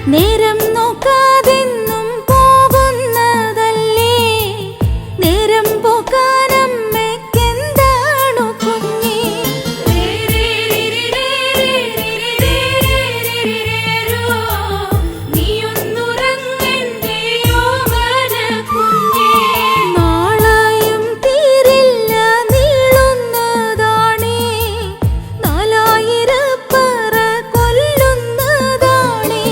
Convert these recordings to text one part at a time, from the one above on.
നേരം നോക്കാതെന്നും പോകുന്നതല്ലേ നേരം പോക്കാനമ്മയ്ക്കെന്താണു കുഞ്ഞേ നാളായും തീരില്ല നീളുന്നതാണേ നാലായിരപ്പറ കൊല്ലുന്നതാണേ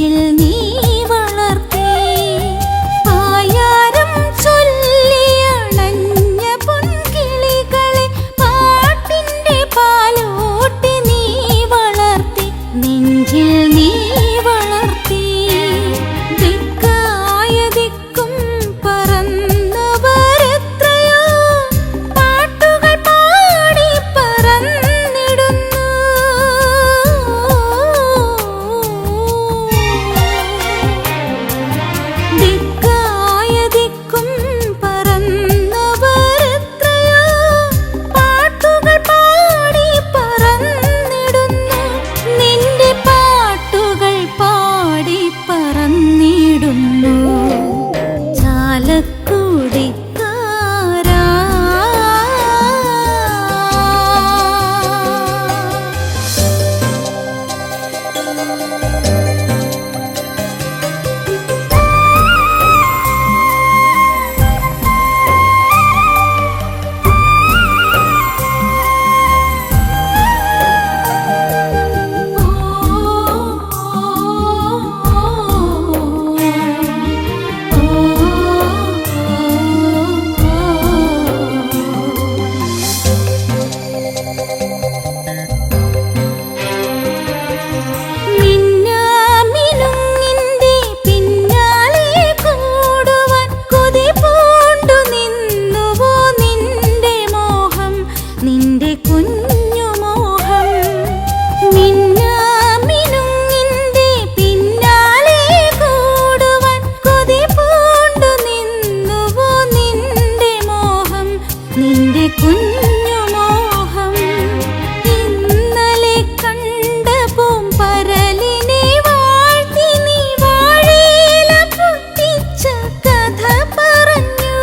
നെഞ്ചിൽ നീ വളർത്തി പായാരം ചൊല്ലിയണഞ്ഞ പൊൻകിളികളെ പാട്ടിന്റെ പാലോട്ടി നീ വളർത്തി നെഞ്ചിൽ നീ വളർത്തി ദിക്കായ ദിക്കും പറന്നവരെത്രയോ പാട്ടുകൾ പാടി പറന്നിടുന്നു ദിക്കായ ദിക്കും പറന്നവരെത്രയോ പാട്ടുകൾ പാടി പറന്നിടുന്നു നിന്റെ പാട്ടുകൾ പാടി പറന്നിടുന്നു ചാലക്കുടിക്കാരാ മിന്നാമിനുങ്ങിന്റെ പിന്നാലെ കൂടുവാൻ കൊതി പൂണ്ടു നിന്നുവോ നിന്റെ മോഹം നിന്റെ കുഞ്ഞുമോഹം മിന്നാമിനുങ്ങിന്റെ പിന്നാലെ കൂടുവാൻ കൊതി പൂണ്ടു നിന്നുവോ നിന്റെ മോഹം നിന്റെ കുഞ്ഞുമോഹം ഇന്നലെ കണ്ട പൂമ്പരലിനെ വാഴ്ത്തി നീ വാഴയില പൊട്ടിച്ച കഥ പറഞ്ഞു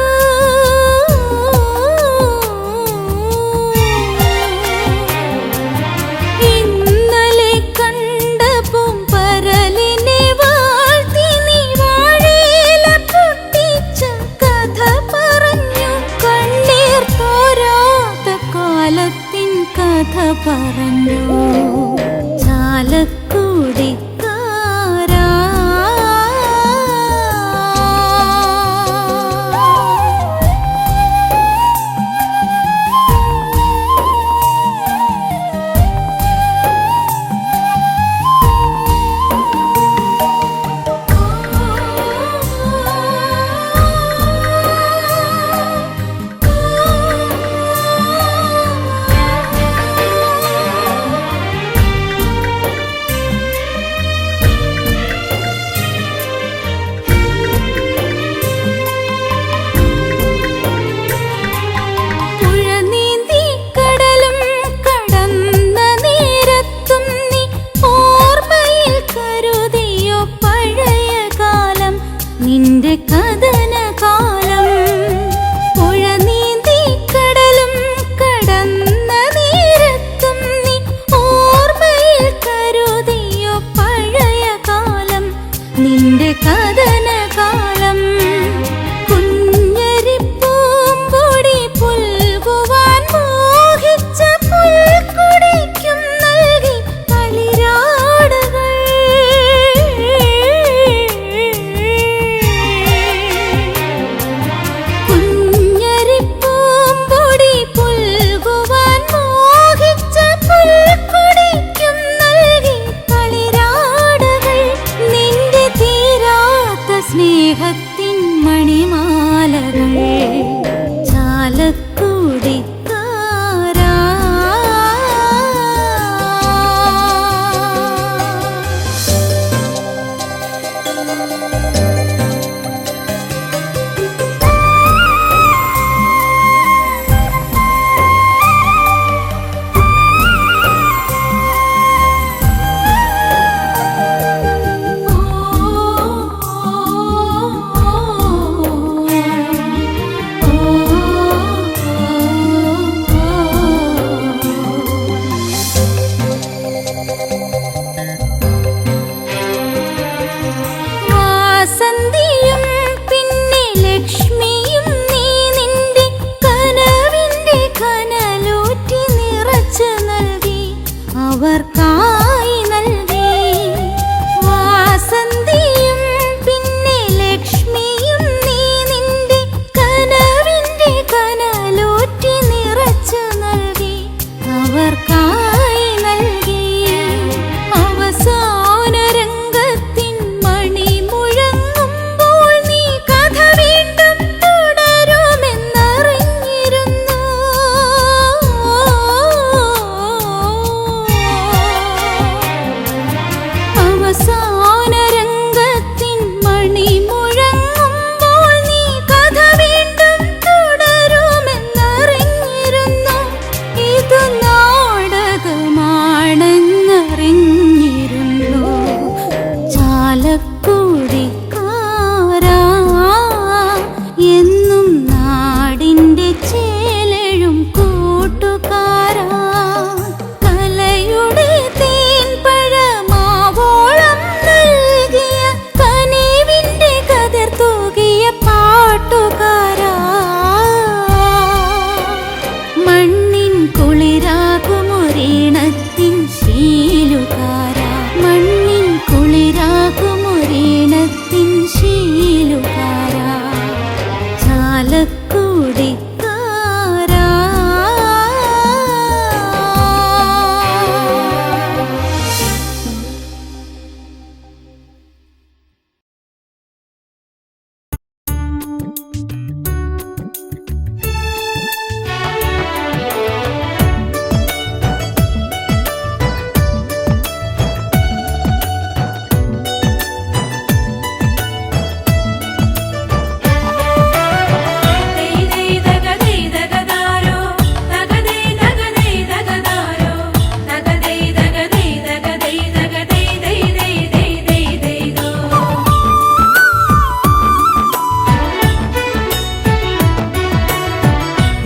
ഇന്നലെ കണ്ട പൂമ്പരലിനെ വാഴ്ത്തി നീ വാഴയില പൊട്ടിച്ച കഥ പറഞ്ഞു കണ്ണീർ തോരാത്ത കാലത്തിൻ കഥ പറഞ്ഞു ചാലക്കുടിക്കാരാ പുഴ നീന്തി കടലും കടന്ന നേരത്തും നീ ഓർമ്മയിൽ കരുതിയോ പഴയ കാലം നിന്റെ കഥനകാലം പുഴ നീന്തി കടലും കടന്ന നേരത്തും നീ ഓർമ്മയിൽ കരുതിയോ പഴയ കാലം നിന്റെ കഥനകാലം കുഞ്ഞരിപ്പൂമ്പൊടി പുൽകുവാൻ മോഹിച്ച പുൽക്കൊടിക്കും നൽകി തളിരാടുകൾ കുഞ്ഞരിപ്പൂമ്പൊടി പുൽകുവാൻ മോഹിച്ച പുൽക്കൊടിക്കും നൽകി തളിരാടുകൾ നിന്റെ തീരാത്ത സ്നേഹത്തിൻ മണിമാലകൾ ചാലക്കുടിക്കാരാ ഓ ചാലക്കുടിക്കാരാ എന്നും നാടിൻ്റെ ചേലഴും കൂട്ടുകാരാ കലയുടെ തേൻപഴമാവോളം നൽകിയ കനിവിൻ്റെ കതിർ തൂകിയ പാട്ടുകാരാ മണ്ണിൻ കുളിരാകുമൊരീണത്തിൻ ശീലുകാരാ മണ്ണിൻ കുളിരാകുമൊരീണത്തിൻ ശീലുകാരാ ചാലക്കുടിക്കാരാ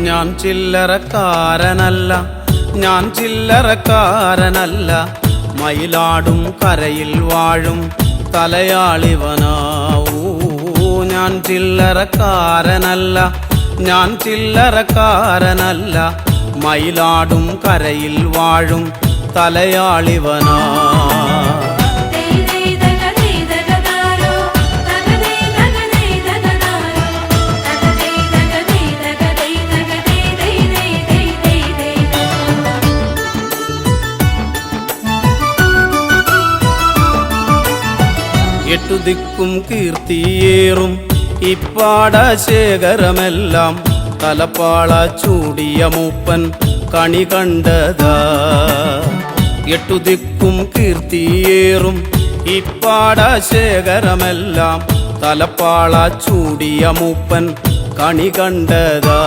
ഞാൻ ചില്ലറക്കാരനല്ല ഞാൻ ചില്ലറക്കാരനല്ല മയിലാടും കരയിൽ വാഴും തലയാളിവനാവൂ ഞാൻ ചില്ലറക്കാരനല്ല ഞാൻ ചില്ലറക്കാരനല്ല മയിലാടും കരയിൽ വാഴും തലയാളിവനാ എട്ടു ദിക്കും കീർത്തിയേറും ഇപ്പാടശേഖരമെല്ലാം തലപ്പാള ചൂടിയ മൂപ്പൻ കണി കണ്ടതാ എട്ടു ദിക്കും കീർത്തിയേറും ഇപ്പാടശേഖരമെല്ലാം തലപ്പാള ചൂടിയ മൂപ്പൻ കണി കണ്ടതാ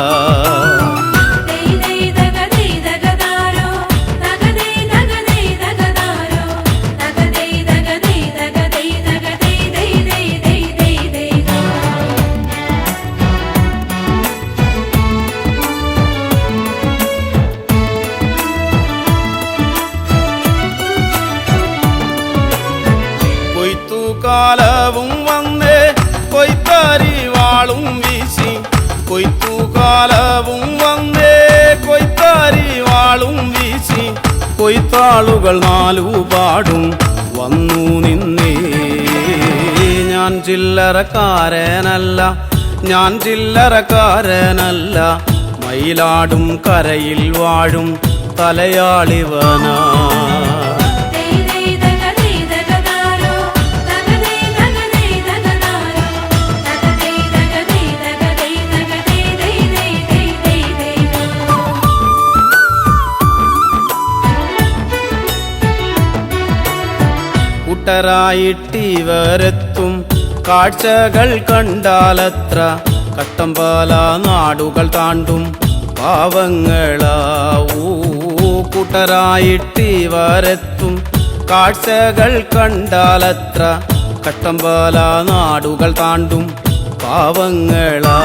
കാലവും വന്നേ കൊയ്ത്താരി വാളും വീശി കൊയ്ത്തുകാലവും വന്നേ കൊയ്ത്താരി വാളും വീശി കൊയ്ത്താളുകൾ നാലുപാടും വന്നു നിന്നേ ഞാൻ ചില്ലറക്കാരനല്ല ഞാൻ ചില്ലറക്കാരനല്ല മയിലാടും കരയിൽ വാഴും തലയാളിവനാ കൂട്ടരായിട്ടിവരെത്തും കാഴ്ചകൾ കണ്ടാലത്ര കട്ടമ്പാല നാടുകൾ താണ്ടും പാവങ്ങളാവൂ കൂട്ടരായിട്ടിവരെത്തും കാഴ്ചകൾ കണ്ടാലത്ര കട്ടമ്പാല നാടുകൾ താണ്ടും പാവങ്ങളാ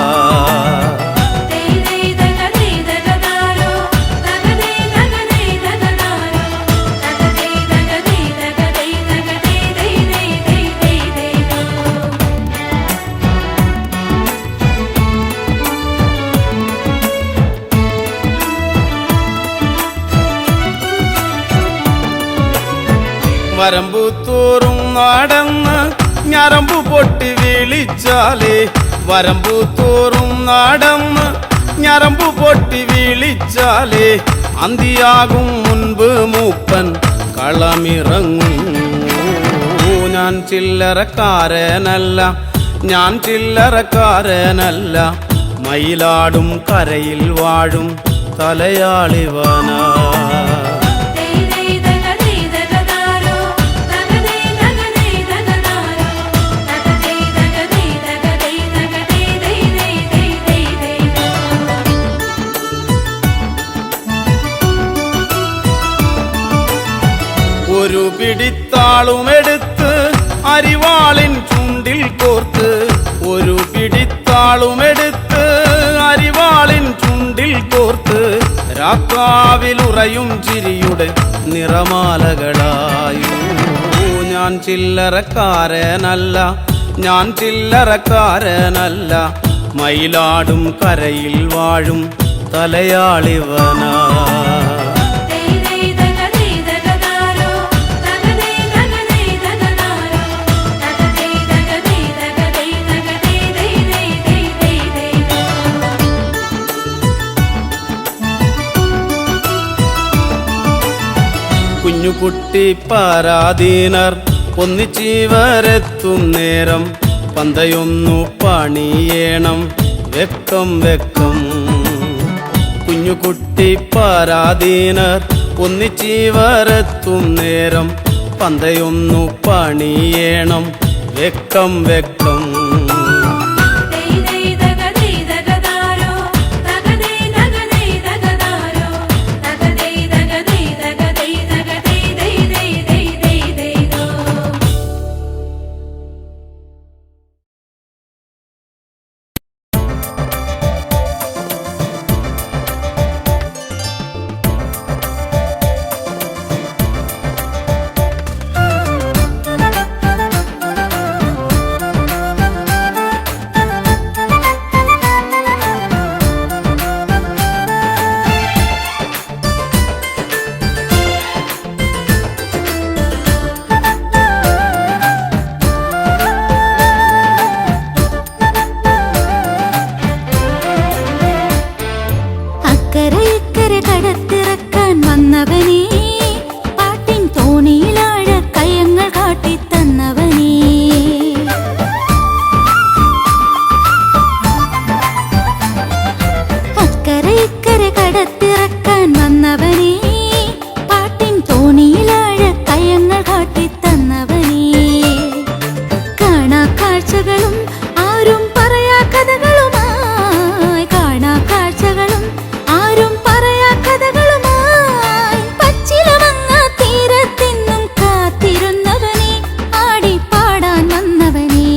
വരമ്പു തോറും നടന്ന് ഞരമ്പു പൊട്ടി വിളിച്ചാലേ വരമ്പു തോറും നടന്ന് ഞരമ്പു പൊട്ടി വിളിച്ചാലേ അന്തിയാകും മുൻപ് മൂപ്പൻ കളമിറങ്ങും ഞാൻ ചില്ലറക്കാരനല്ല ഞാൻ ചില്ലറക്കാരനല്ല മയിലാടും കരയിൽ വാഴും തലയാളിവനാ ഒരു പിടിത്താളുമെടുത്ത് അരിവാളിൻ ചുണ്ടി നിറയും ചിരിയുടെ നിറമാലകളായൂ. ഞാൻ ചില്ലറക്കാരനല്ല, ഞാൻ ചില്ലറക്കാരനല്ല, മയിലാടും കരയിൽ വാഴും തലയാളിവനാ. കുഞ്ഞുകുട്ടി പരാധീനർ ഒന്നിച്ചിവരെത്തും നേരം പന്തയൊന്നു പണിയേണം വെക്കം വെക്കം. കുഞ്ഞുകുട്ടി പരാധീനർ ഒന്നിച്ചിവരെത്തും നേരം പന്തയൊന്നു പണിയേണം വെക്കം വെക്കം. കടത്തിറക്കാൻ വന്നവനേ, പാട്ടിൻ തോണിയിലാഴ കയങ്ങൾ കാട്ടിത്തന്നവനേ. അക്കരെ ഇക്കരെ കടത്തിറക്കാൻ വന്നവനേ, പാട്ടിൻ തോണിയിലാഴ കയങ്ങൾ കാട്ടിത്തന്നവനേ. കാണാ കാഴ്ചകളും ആരും പറയാ കഥകളുമായി, കാണാ കാഴ്ചകളും ആരും പറയാ കഥകളുമായി, പച്ചിലമങ്ങ തീരത്തെന്നും കാത്തിരുന്നവനേ, ആടിപ്പാടാൻ വന്നവനേ.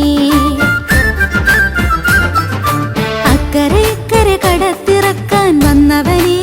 അക്കരെ ഇക്കരെ കടത്തിറക്കാൻ വന്നവനേ.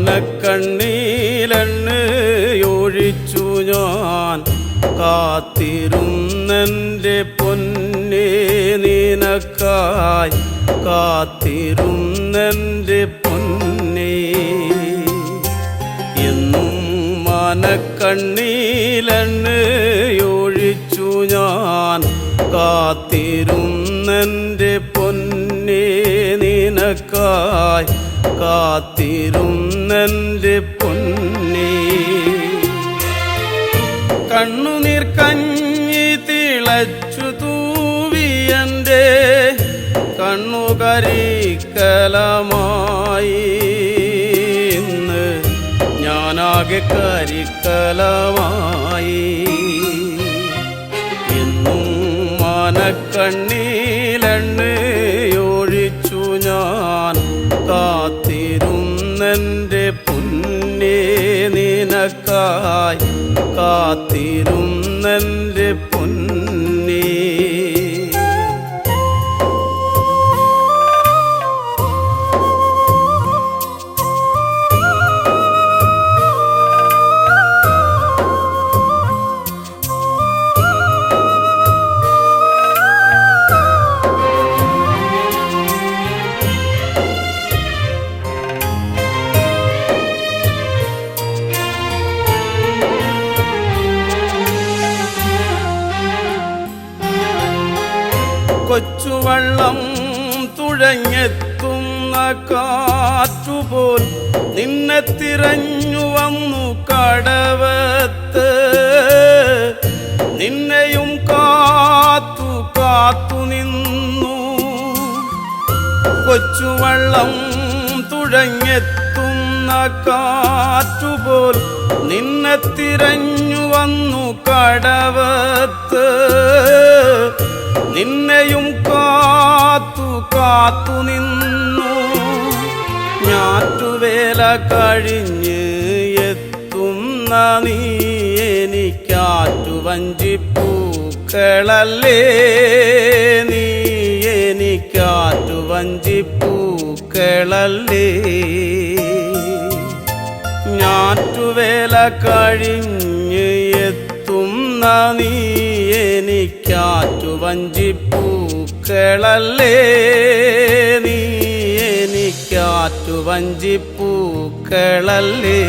മാനക്കണ്ണീലെണ്ണയൊഴിച്ചു ഞാൻ കാത്തിരുന്നെൻ്റെ പൊന്നേ നിനക്കായി കാത്തിരുന്നെൻ്റെ പൊന്നേ എന്നും മാനക്കണ്ണീലെണ്ണയൊഴിച്ചു ഞാൻ കാത്തിരുന്നെൻ്റെ പൊന്നേ നിനക്കായി കാത്തിരുന്നെൻ്റെ പൊന്നേ കണ്ണുനീർ കഞ്ഞി തിളച്ചു തൂവിയൻ്റെ കണ്ണുകരിക്കലമായി ഇന്ന് ഞാനാകെ കരിക്കലമായി എന്നും മാനക്കണ്ണീലെണ്ണയൊഴിച്ചു ഞാൻ കാത്തിരുന്നെൻ്റെ പൊന്നേ നിനക്കായി കാത്തിരുന്നെൻ്റെ പൊന്നേ കൊച്ചുവള്ളം തുഴഞ്ഞെത്തുന്ന കാറ്റുപോൽ നിന്നെ തിരഞ്ഞു വന്നു കടവത്ത് നിന്നെയും കാത്തു കാത്തു നിന്നു കൊച്ചുവള്ളം തുഴഞ്ഞെത്തുന്ന കാറ്റുപോൽ നിന്നെ തിരഞ്ഞു വന്നു കടവത്ത് നിന്നെയും കാത്തു കാത്തു നിന്നു ഞാറ്റുവേല കഴിഞ്ഞ് എത്തുന്ന നീ എനിക്കാറ്റുവഞ്ചിപ്പൂക്കളല്ലേ നീ എനിക്കാറ്റുവഞ്ചിപ്പൂക്കളല്ലേ ഞാറ്റുവേല കഴിഞ്ഞ് എത്തുന്ന നീ എനിക്കാറ്റുവഞ്ചിപ്പൂക്കളല്ലേ നീ എനിക്കാറ്റുവഞ്ചിപ്പൂക്കളല്ലേ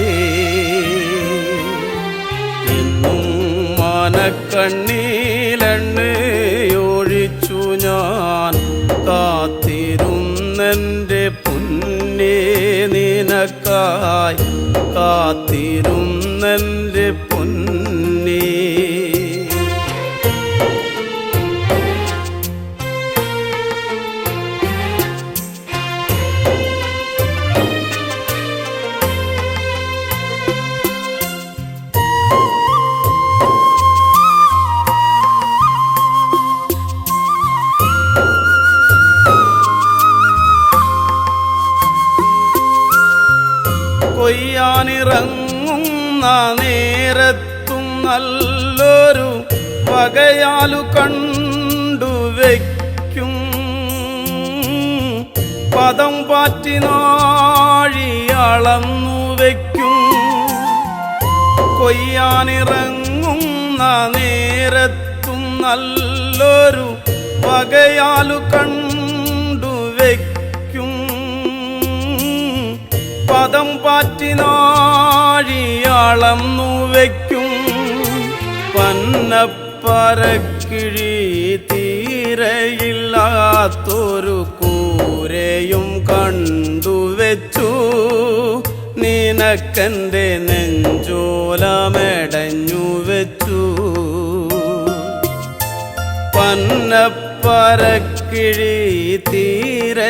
എന്നും മാനക്കണ്ണീലെണ്ണയൊഴിച്ചു ഞാൻ കാത്തിരുന്നെൻ്റെ പൊന്നേ നിനക്കായി കാത്തിരുന്നെൻ്റെ പൊന്നേ കൊയ്യാനിറങ്ങുന്ന നേരത്തും നല്ലൊരു വകയാലു കണ്ടുവയ്ക്കും പദം പാറ്റി നാഴി അളന്നു വയ്ക്കും കൊയ്യാനിറങ്ങുന്ന നേരത്തും നല്ലൊരു വകയാലു കണ്ടുവയ്ക്കും പദം പാറ്റി നാഴി അളന്നു വയ്ക്കും പന്നപ്പരക്കിഴി തീരയില്ലാത്തൊരു കൂരയും കണ്ടുവച്ചു നിനക്കെൻ്റെ നെഞ്ചോലമെടഞ്ഞു വെച്ചു പന്നപ്പരക്കിഴി തീരയില്ലാത്തൊരു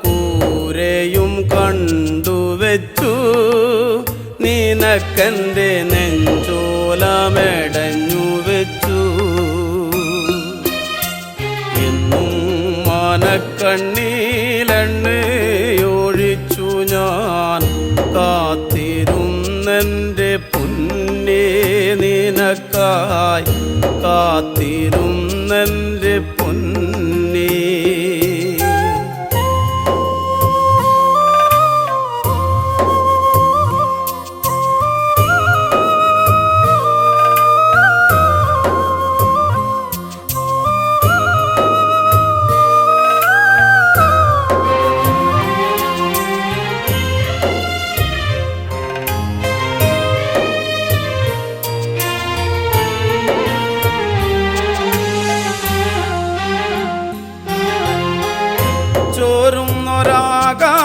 കൂരയും കണ്ടുവച്ചു നിനക്കെൻ്റെ നെഞ്ചോലമെടഞ്ഞു വെച്ചു എന്നും മാനക്കണ്ണീലെണ്ണയൊഴിച്ചു ഞാൻ കാത്തിരുന്നെൻ്റെ പൊന്നേ നിനക്കായി കാത്തിരുന്നെൻ്റെ പൊന്നേ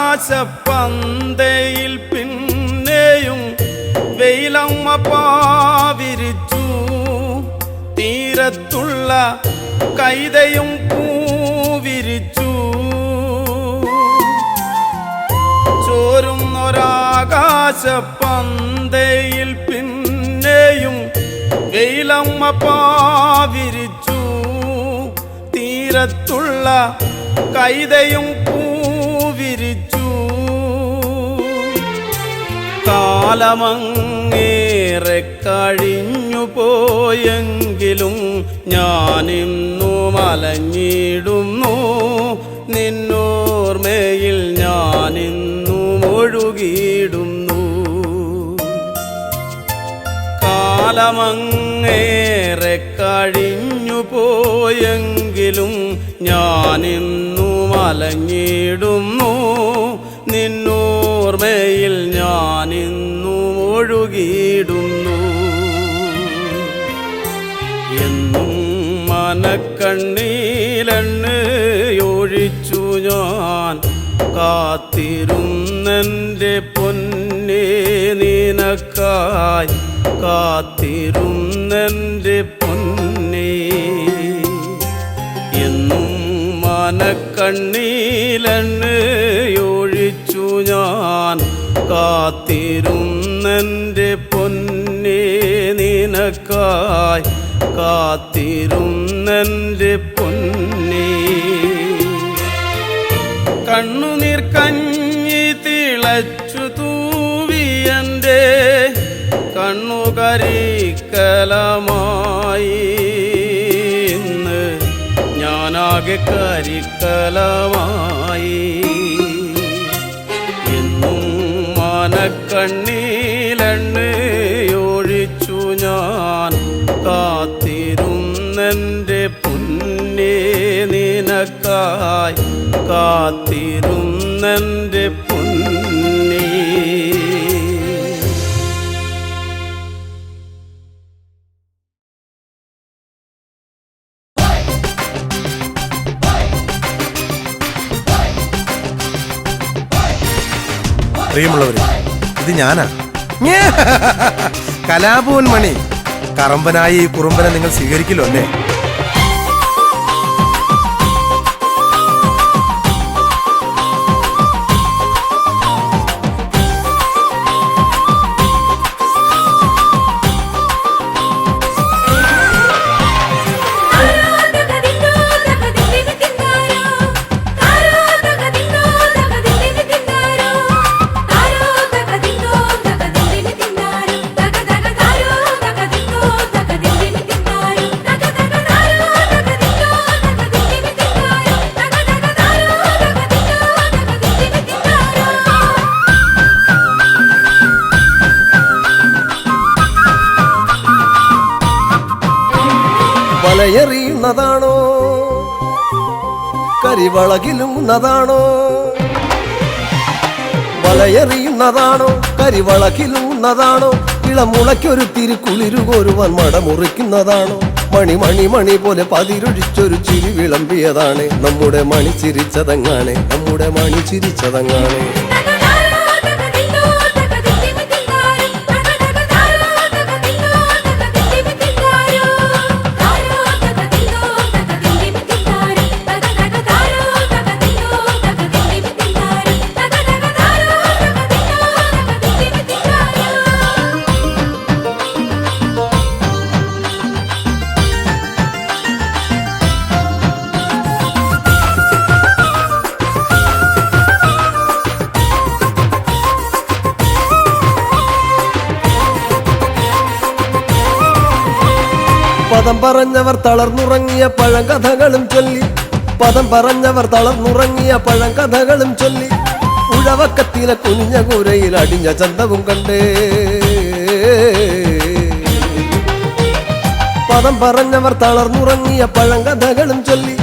ആകാശപ്പന്തയിൽ പിന്നെയും വെയിലമ്മ പാവിരിച്ചു തീരത്തുള്ള കൈതയും പൂവിരിച്ചു ചോരുന്നൊരാകാശപ്പന്തയിൽ പിന്നെയും വെയിലമ്മ പാവിരിച്ചു തീരത്തുള്ള കൈതയും പൂവിരിച്ചു കാലമങ്ങേറെ കഴിഞ്ഞു പോയെങ്കിലും ഞാനിന്നു മലഞ്ഞിടുന്നു നിന്നോർമ്മയിൽ ഞാനിന്നു ഒഴുകിയിടുന്നു കാലമങ്ങേറെ കഴിഞ്ഞു പോയെങ്കിലും ഞാനിന്നു മലഞ്ഞിടുന്നു നിന്നോർമ്മയിൽ ഞാനിന്നു ഒഴുകിയിടുന്നു എന്നും മനക്കണ്ണീലെണ്ണയൊഴിച്ചു ഞാൻ കാത്തിരുന്നെൻ്റെ പൊന്നേ നിനക്കായി കാത്തിരുന്നെൻ്റെ പൊന്നേ എന്നും മനക്കണ്ണീലെണ്ണയൊഴിച്ചു ഞാൻ കാത്തിരുന്നെൻ്റെ പൊന്നേ നിനക്കായി കാത്തിരുന്നെൻ്റെ പൊന്നേ കണ്ണുനീർ കഞ്ഞി തിളച്ചു തൂവിയൻ്റെ കണ്ണുകരിക്കലമായി ഇന്ന് ഞാനാകെ കരിക്കലമായി എന്നും മനക്കണ്ണീലെണ്ണയൊഴിച്ചു ഞാൻ കാത്തിരുന്നെൻ്റെ പൊന്നേ നിനക്കായി കാത്തിരുന്നെൻ്റെ പൊന്നേ പ്രിയമുള്ളവരെ, ഇത് ഞാനാ കലാഭവൻ മണി. കറമ്പനായി ഈ കുറുമ്പനെ നിങ്ങൾ സ്വീകരിക്കില്ലോ അല്ലേ? വലയെറിയുന്നതാണോ കരിവളകിലുന്നതാണോ? വലയെറിയുന്നതാണോ കരിവളകിലുന്നതാണോ? ഇളമുളയ്ക്കൊരു തിരുക്കുളിരുകോരുവാൻ മടമുറിക്കുന്നതാണോ? മണി മണി മണി പോലെ പതിരൊഴിച്ചൊരു ചിരി വിളമ്പിയതാണ് നമ്മുടെ മണി ചിരിച്ചതങ്ങാണ്, നമ്മുടെ മണി ചിരിച്ചതങ്ങാണ്. പദം പറഞ്ഞവർ തളർന്നുറങ്ങിയ പഴങ്കഥകളും ചൊല്ലി, പദം പറഞ്ഞവർ തളർന്നുറങ്ങിയ പഴങ്കഥകളും ചൊല്ലി, ഉഴവക്കത്തിലെ കുനിഞ്ഞ കൂരയിൽ അടിഞ്ഞ ചന്തവും കണ്ടേ. പദം പറഞ്ഞവർ തളർന്നുറങ്ങിയ പഴങ്കഥകളും ചൊല്ലി,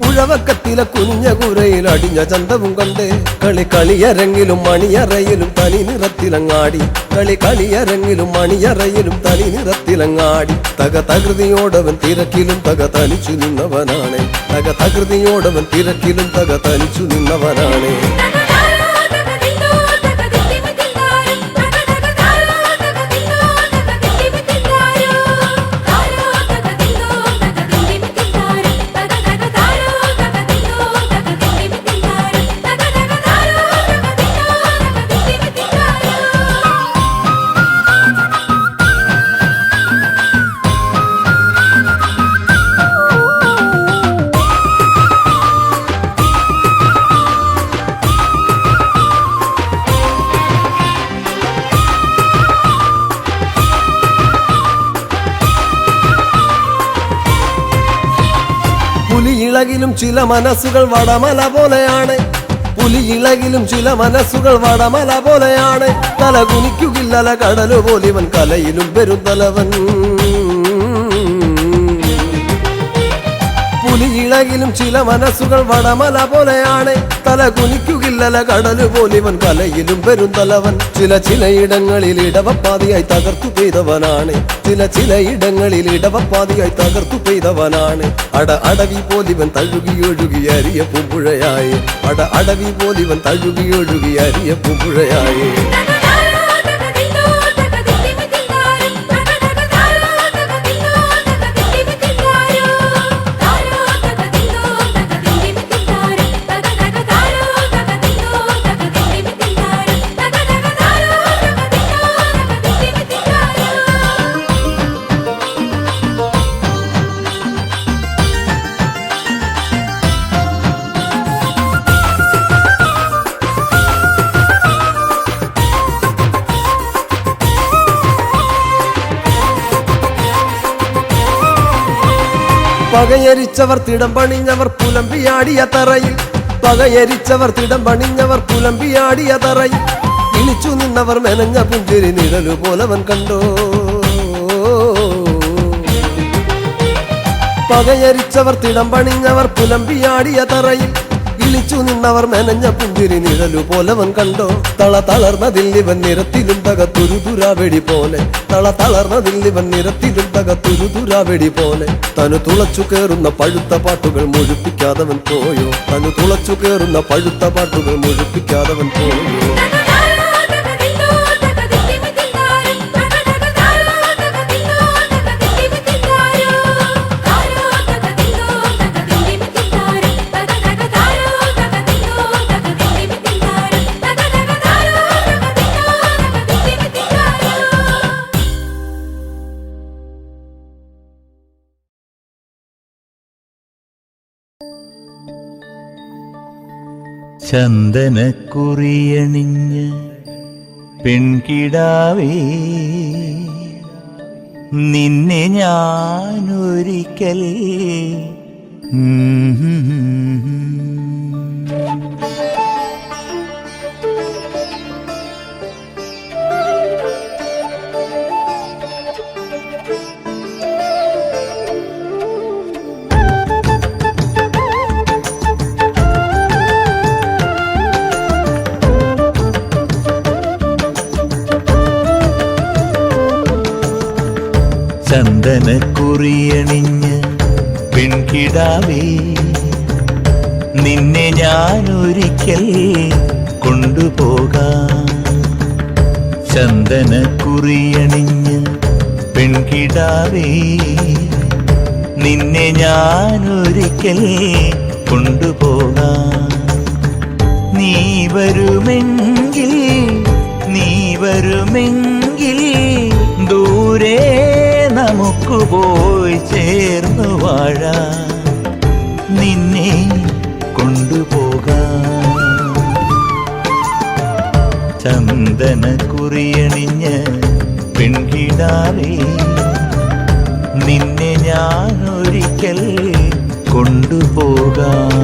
ഉഴവക്കത്തിലെ കുനിഞ്ഞ കൂരയിൽ അടിഞ്ഞ ചന്തവും കണ്ടേ. കളി കളിയരങ്ങിലും മണിയറയിലും തനി നിറത്തിലങ്ങാടി, കളി കളിയരങ്ങിലും മണിയറയിലും തനി നിറത്തിലങ്ങാടി. തക തകൃതിയോടവൻ തിരക്കിലും തക തനിച്ചു നിന്നവനാണ്, തക തകൃതിയോടവൻ തിരക്കിലും തക തനിച്ചു നിന്നവനാണ്. പുലിയിളകിലും ചില മനസ്സുകൾ വടമല പോലെയാണ്. പുലിയിളകിലും ചില മനസ്സുകൾ വടമല പോലെയാണ്. തല കുനിക്കുകില്ലല കടലു പോലിവൻ കലയിലും പെരുന്തലവൻ. പുലിയിളകിലും ചില മനസ്സുകൾ വടമല പോലെയാണ്. തല കുനിക്കുകില്ലല കടലു പോലിവൻ കലയിലും പെരുന്തലവൻ. ചിലയിടങ്ങളിൽ ഇടവപ്പാതിയായി തകർത്തു പെയ്തവനാണ്. ചിലയിടങ്ങളിൽ ഇടവപ്പാതിയായി തകർത്തു പെയ്തവനാണ്. അടവി പോലിവൻ തഴുകിയൊഴുകി അരിയ പൂമ്പുഴയായി. അടവി പോലിവൻ തഴുകിയൊഴുകി അരിയ പൂമ്പുഴയായി. പകയരിച്ചവർ തിടം പണിഞ്ഞവർ പുലമ്പിയാടിയ തറയിൽ. പകയരിച്ചവർ തിടം പണിഞ്ഞവർ പുലമ്പിയാടിയ തറയിൽ. ഇളിച്ചു നിന്നവർ മെനഞ്ഞ പുഞ്ചിരി നിഴലു പോലവൻ കണ്ടോ. പകയരിച്ചവർ തിടം പണിഞ്ഞവർ പുലമ്പിയാടിയ തറയിൽ. ഇളിച്ചു നിന്നവർ മെനഞ്ഞ പുഞ്ചിരി നിഴലു പോലവൻ കണ്ടോ. തളർന്നതിൽ ഇവൻ നിരത്തിലും തകത്തൊരു ദുരാവെടി പോലെ. തളർന്നതിൽ ഇവൻ നിരത്തിലും തകത്തൊരു ദുരാവെടി പോലെ. തനു തുളച്ചു കേറുന്ന പഴുത്ത പാട്ടുകൾ മുഴുപ്പിക്കാതവൻ പോയോ. തനു തുളച്ചു കേറുന്ന പഴുത്ത പാട്ടുകൾ മുഴുപ്പിക്കാതവൻ പോയോ. ചന്ദനക്കുറിയണിഞ്ഞ് പെൺകിടാവേ നിന്നെ ഞാനൊരിക്കൽ ചന്ദനക്കുറിയണിഞ്ഞ് പെൺകിടാവേ നിന്നെ ഞാനൊരിക്കൽ കൊണ്ടുപോകാം. ചന്ദനക്കുറിയണിഞ്ഞ് പെൺകിടാവേ നിന്നെ ഞാനൊരിക്കൽ കൊണ്ടുപോകാം. നീ വരുമെങ്കിൽ ദൂരെ നമുക്ക് പോയി ചേർന്നു വാഴാം. നിന്നെ കൊണ്ടുപോകാം. ചന്ദനക്കുറിയണിഞ്ഞ് പെൺകിടാവേ നിന്നെ ഞാനൊരിക്കൽ കൊണ്ടുപോകാം.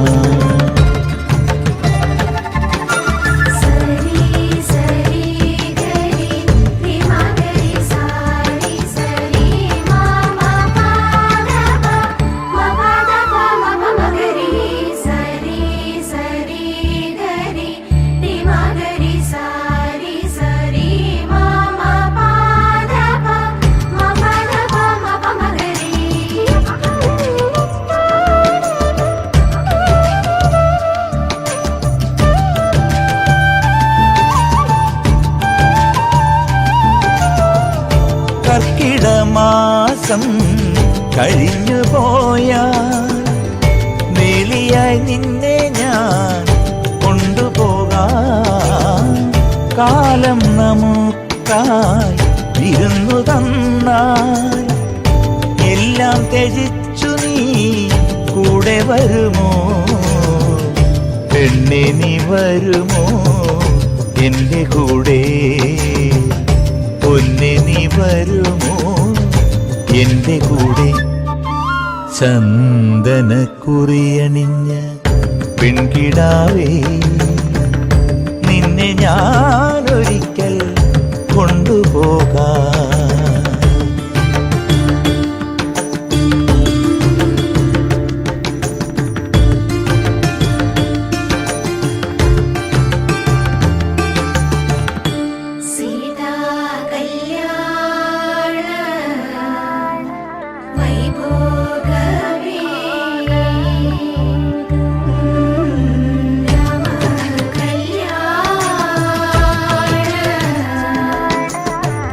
കർക്കിടമാസം കഴിഞ്ഞു പോയാൽ വേലിയായി നിന്നെ ഞാൻ കൊണ്ടുപോകാം. കാലം നമുക്കായി വിരുന്നു തന്നാൽ എല്ലാം ത്യജിച്ചു നീ കൂടെ വരുമോ. പെണ്ണെ നീ വരുമോ എൻ്റെ കൂടെ. പൊന്നെ നീ വരുമോ എൻ്റെ കൂടെ. ചന്ദനക്കുറിയണിഞ്ഞ പെൺകിടാവേ, നിന്നെ ഞാനൊരിക്കൽ കൊണ്ടുപോകാം. സീതാ കല്യാണ വൈഭോഗമേ രാമ കല്യാണ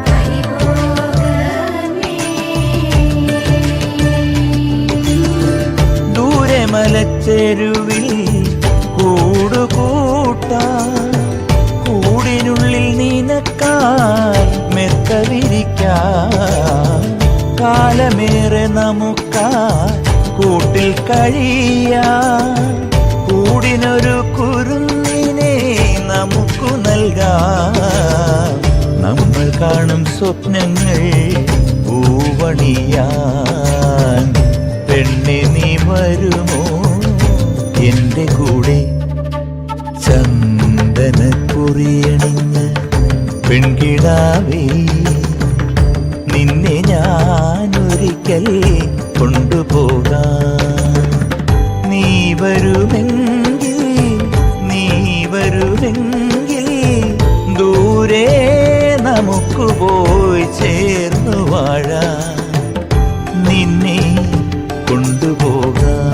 വൈഭോഗമേ. ദൂരെ മലച്ചെരുവിൽ കൂടുകൂട്ടാൻ, കൂടിനുള്ളിൽ നിനക്കായി മെത്ത വിരിക്കാൻ, കാലമേറെ നമുക്കായി കൂട്ടിൽ കഴിയാൻ, കൂടിനൊരു കുരുന്നിനെ നമുക്കു നൽകാം. നമ്മൾ കാണും സ്വപ്നങ്ങൾ പൂവണിയാൻ, പെണ്ണെ നീ വരുമോ എൻ്റെ കൂടെ? ചന്ദനക്കുറിയണിഞ്ഞ പെൺകിടാവേ, നിന്നെ ഞാനൊരിക്കൽ കൊണ്ടുപോകാം. നീ വരുമെങ്കിൽ, നീ വരുമെങ്കിൽ ദൂരെ നമുക്ക് പോയി ചേർന്നു വാഴാം, നിന്നെ കൊണ്ടുപോകാം.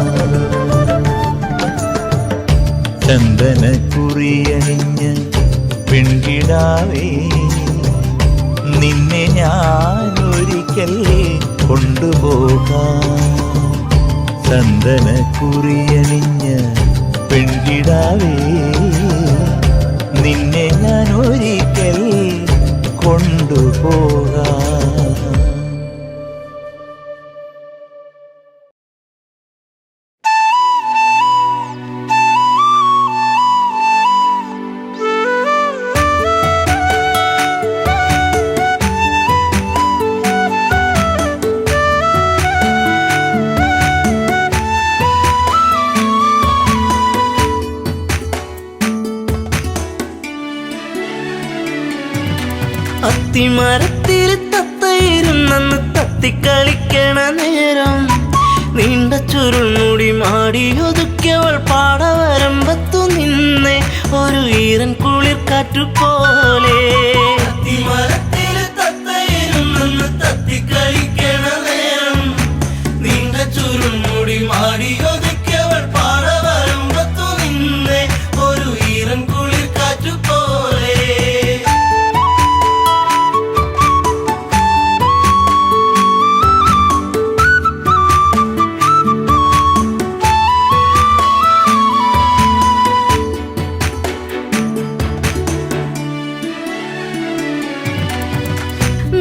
ചന്ദനക്കുറിയണിഞ്ഞ പെൺകിടാവേ, നിന്നെ ഞാനൊരിക്കൽ കൊണ്ടുപോകാം. ചന്ദനക്കുറിയണിഞ്ഞ പെൺകിടാവേ, നിന്നെ ഞാനൊരിക്കൽ കൊണ്ടുപോകാം. അത്തിമരത്തിൽ തത്തയിരുന്നെന്ന് തത്തിക്കളിക്കണ നേരം, നീണ്ട ചുരുൾമുടി മാടിയൊതുക്കിയവൾ പാടവരമ്പത്തു നിന്നെ ഒരു ഈറൻ കുളിർ കാറ്റുപോലെ. അത്തിമരത്തിൽ തത്തയിരുന്നെന്ന് തത്തിക്കളിക്കണ നേരം, നീണ്ട ചുരുൾമുടി മാടിയൊതുക്കിയവൾ പാടവരമ്പത്തു നിന്നെ ഒരു ഈറൻ കുളിർ കാറ്റുപോലെ.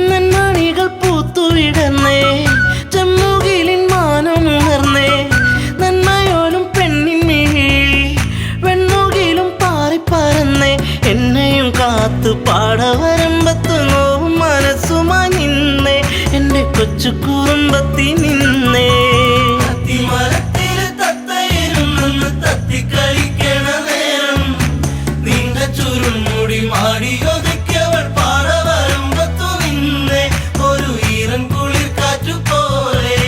നന്മണികൾ പൂത്തുവിടന്നേ, ചെമ്മുകിലിൻ മാനമുണർന്നേ, നന്മയോലും പെണ്ണിൻ മിഴിയിൽ വെണ്ണുകിലും പാറിപ്പറന്നേ, എന്നെയും കാത്തു പാടവരമ്പത്ത് നോവും മനസ്സുമായി നിന്നേ, എന്റെ കൊച്ചു കുറുമ്പത്തി നിന്നേ. അത്തിമരത്തില് തത്തയിരുന്നെന്ന് തത്തിക്കളിക്കണ നേരം, നീണ്ട ചുരുൾമുടി മാടിയൊതുക്കിയവൾ പാടവരമ്പത്തു നിന്നെ ഒരു ഈറൻ കുളിർ കാറ്റുപോലെ.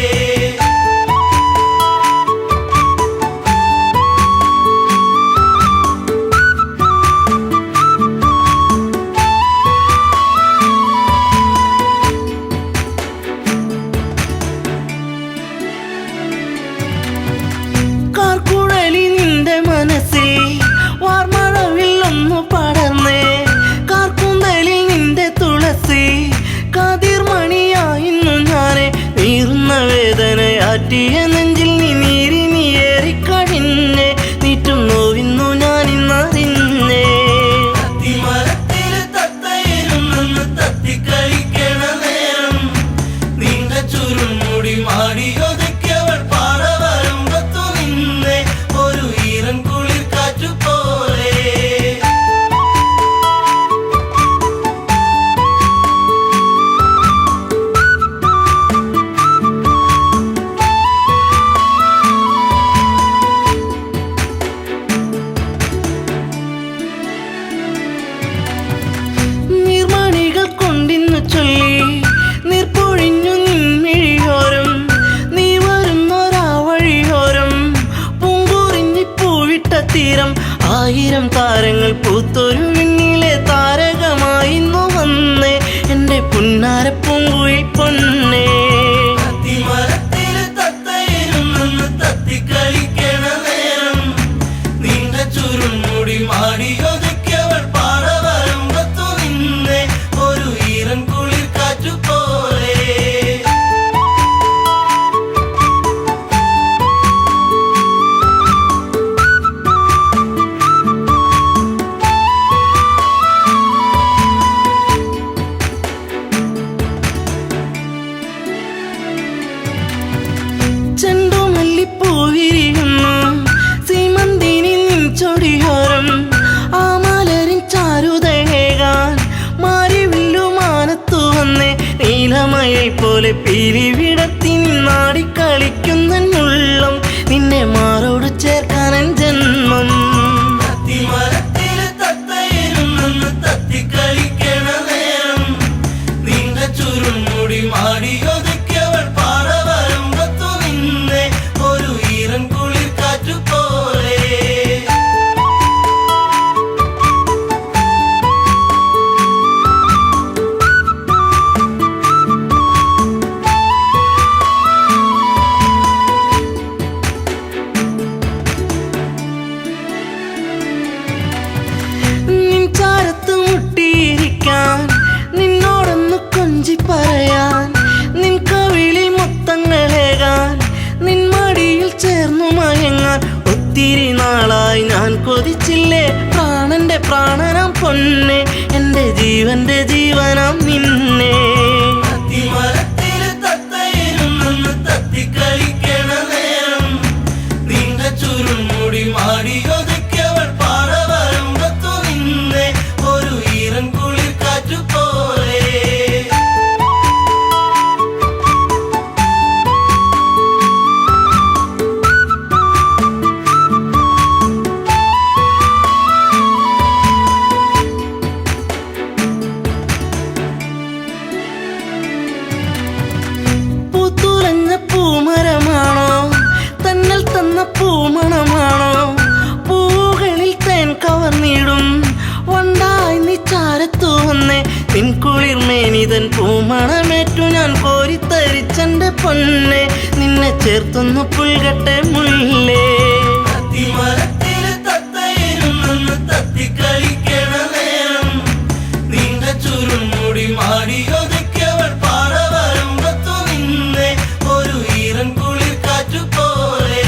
ആയിരം താരങ്ങൾ പൂത്തൊരു വിണ്ണിലെ താരകമായിന്നു വന്നേ എൻ്റെ പുന്നാര പൂങ്കുയിൽ പൊന്നേ. തത്തിക്കളിക്കണ നേരം നീണ്ട ചുരുൾമുടി മാടിയൊതുക്കിയവൾ പാടവരമ്പത്തു നിന്നെ ഒരു ഈറൻ കുളിർ കാറ്റുപോലെ. ചെണ്ടുമല്ലിപ്പൂവിരിയുന്നു സീമന്തിനി നിൻ ചൊടിയോരം ആ മലരിൻ ചാരുതയേകാൻ മാരിവില്ലുമാനത്തു വന്നേ നീലമയിൽ പോലെ പിരിവിടത്തി നിന്നാടിക്കളിക്കുന്നുള്ളം നിന്നെ മാറോട് ചേർക്കാനൻ ജന്മം. തത്തിക്കളിക്കണ നേരം നീണ്ട ചുരുൾമുടി മാടിയൊതുക്കിയവൾ പാടവരമ്പത്തു നിന്നെ ഒരു ഈറൻ കുളിർ കാറ്റുപോലെ. നിൻ ചാരത്ത് മുട്ടിയിരിക്കാൻ നിന്നോടൊന്ന് കൊഞ്ചി പറയാൻ നിൻ കവിളിൽ മൊത്തങ്ങളേകാൻ നിൻ മടിയിൽ ചേർന്നു മയങ്ങാൻ ഒത്തിരി നാളായി ഞാൻ കൊതിച്ചില്ലേ പ്രാണന്റെ പ്രാണനാം പൊന്നെ എൻ്റെ ജീവന്റെ ജീവനാം നിന്നെ. തത്തിക്കളിക്കണ നേരം നീണ്ട ചുരുൾമുടി മാടിയൊതുക്കിയവൾ പാടവരമ്പത്തു നിന്നെ ഒരു ഈറൻ കുളിർ കാറ്റുപോലെ. പൂത്തുലഞ്ഞ പൂമരമാണോ തന്നൽ തന്ന പൂമണമാണോ പൂകളിൽ തേൻ കവർന്നിടും വണ്ടായി നീ ചാരത്തു വന്നേ നിൻ കുളിർമേനിതൻ പൂമണമേറ്റു ഞാൻ കോരിത്തരിച്ചെന്റെ പൊന്നെ നിന്നെ ചേർത്തൊന്നു പുൽകട്ടെ മുല്ലേ. തത്തിക്കളിക്കണ നേരം നീണ്ട ചുരുൾമുടി മാടിയൊതുക്കിയവൾ പാടവരമ്പത്തു നിന്നെ ഒരു ഈറൻ കുളിർ കാറ്റുപോലെ.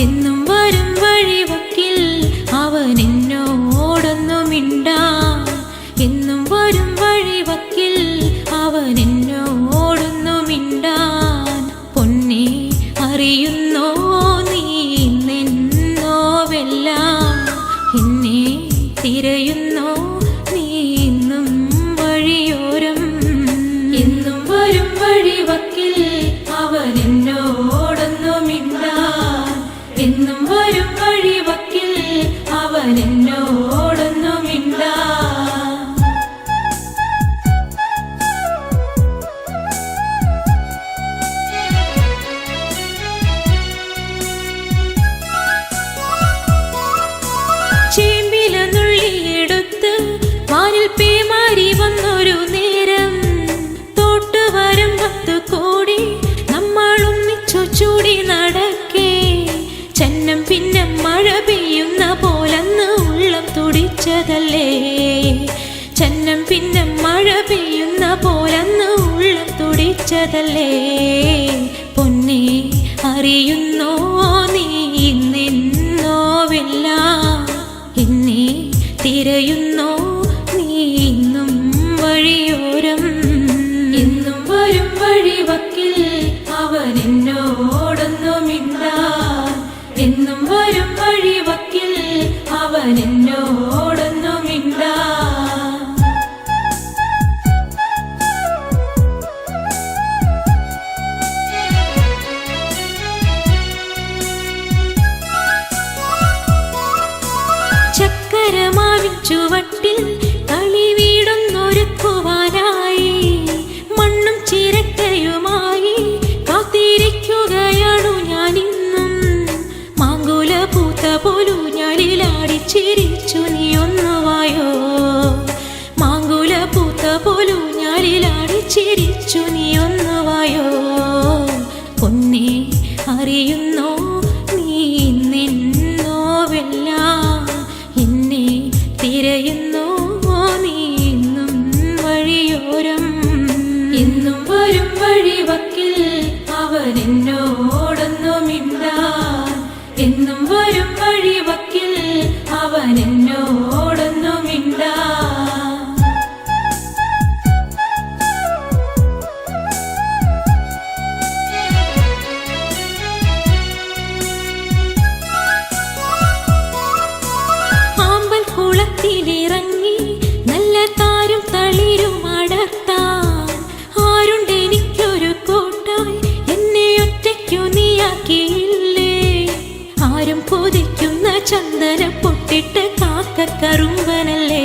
എന്നും വരും വഴിവക്കിൽ അവൻ എന്നോടൊന്നു മിണ്ടാൻ എന്നും വരും വഴിവക്കിൽ അവൻ എന്നോടൊന്നു മിണ്ടാൻ പൊന്നെ അറിയുന്നോ നീ നിന്നോവെല്ലാം എന്നെ തിരയുന്നോ നീ ഇന്നും വഴിയോരം എന്നും വരും വഴിവക്കിൽ അവൻ എന്നോടൊന്നു മിണ്ടാൻ എന്നും വരും വഴിവക്കിൽ അവൻ എന്നോടൊന്നു മിണ്ടാൻ. ചേമ്പില നുള്ളിയെടുത്ത് വാനിൽ പേമാരി വന്നൊരു നേരം തോട്ടുവരമ്പത്ത് കൂടി നമ്മൾ ഒന്നിച്ചു ചൂടി നടക്കേ ചന്നം പിന്നെ മഴ പെയ്യുന്ന പോലന്ന് ഉള്ളം തുടിച്ചതല്ലേ ചന്നം പിന്നെ മഴ പെയ്യുന്ന പോലന്ന് ഉള്ളം തുടിച്ചതല്ലേ പൊന്നെ അറിയുന്നോ നീ നിന്നോവെല്ലാം എന്നെ തിരയുന്നോ നീ ഇന്നും വഴിയോരം എന്നും വരും വഴിവക്കിൽ അവൻ എന്നോടൊന്നു മിണ്ടാൻ എന്നും വരും വഴിവക്കിൽ അവൻ എന്നോടൊന്നു മിണ്ടാൻ. ചുവട്ടിൽ കളി വീടുന്നൊരുക്കുവാനായി മണ്ണും ചിരട്ടയുമായി കാത്തിരിക്കുകയാണു ഞാനിന്നും. മാങ്കുല പൂത്ത പോലു ഞാലിലാടി ചിരിച്ചു നീ ഒന്നുവായോ. മാങ്കുല പൂത്ത പോലു ഞാലിലാടി ചിരിച്ചു നീ ഒന്നുവായോ. പൊന്നേ അറിയുന്നോ നീ നിന്നോവെല്ലാം എന്നെ തിരയുന്നോ നീ ഇന്നും വഴിയോരം. ഇന്നും വരും വഴിവക്കിൽ അവൻ എന്നോടൊന്നു മിണ്ടാൻ. എന്നും വരും വഴിവക്കിൽ അവൻ എന്നോടൊന്നു മിണ്ടാൻ. കുളത്തിലിറങ്ങി നല്ല താരും തളിരും അടർത്താൻ ആരുണ്ടെനിക്കൊരു കൂട്ടായി. എന്നെ ഒറ്റയ്ക്കു നീയാക്കിയില്ലേ. ആരും കൊതിക്കുന്ന ചന്ദന പൊട്ടിട്ട കാക്കക്കറുമ്പനല്ലേ.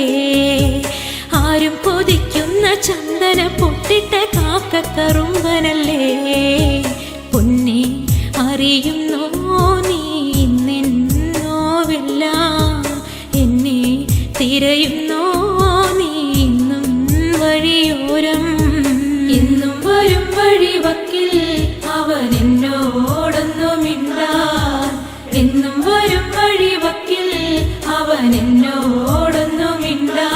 ആരും കൊതിക്കുന്ന ചന്ദന പൊട്ടിട്ട കാക്കക്കറുമ്പനല്ലേ. പൊന്നെ അറിയുന്നോ നീ നിന്നോവെല്ലാം എന്നെ തിരയുന്നോ നീ ഇന്നും വഴിയോരം. എന്നും വരും വഴിവക്കിൽ അവൻ എന്നോടൊന്നു മിണ്ടാൻ. എന്നും വരും വഴിവക്കിൽ അവൻ എന്നോടൊന്നു മിണ്ടാൻ.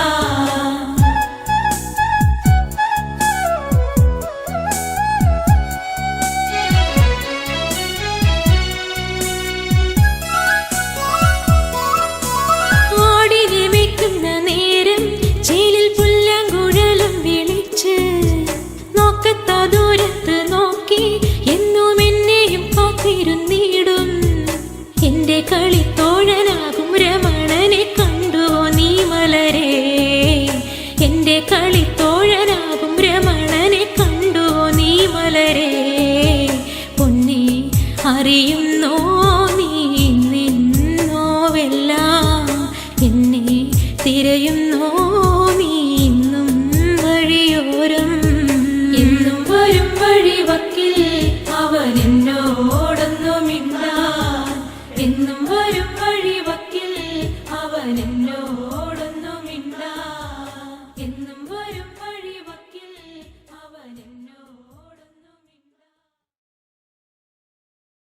ചേലിൽ പുല്ലാങ്കുഴലും വിളിച്ച് നോക്കത്താ ദൂരത്ത് നോക്കി എന്നും എന്നെയും കാത്തിരുന്നിടും. എന്റെ കളിത്തോഴനാകും രമണനെ കണ്ടുവോ നീ മലരേ. എന്റെ കളിത്തോഴനാകും രമണനെ കണ്ടുവോ നീ മലരേ. പൊന്നെ അറിയുന്നോ നീ നിന്നോവെല്ലാം എന്നെ തിരയുന്നോ നീ ഇന്നും വഴിയോരം. എന്നും വരും വഴിവക്കിൽ അവൻ എന്നോടൊന്നു മിണ്ടാൻ. എന്നും വരും വഴിവക്കിൽ അവൻ എന്നോട്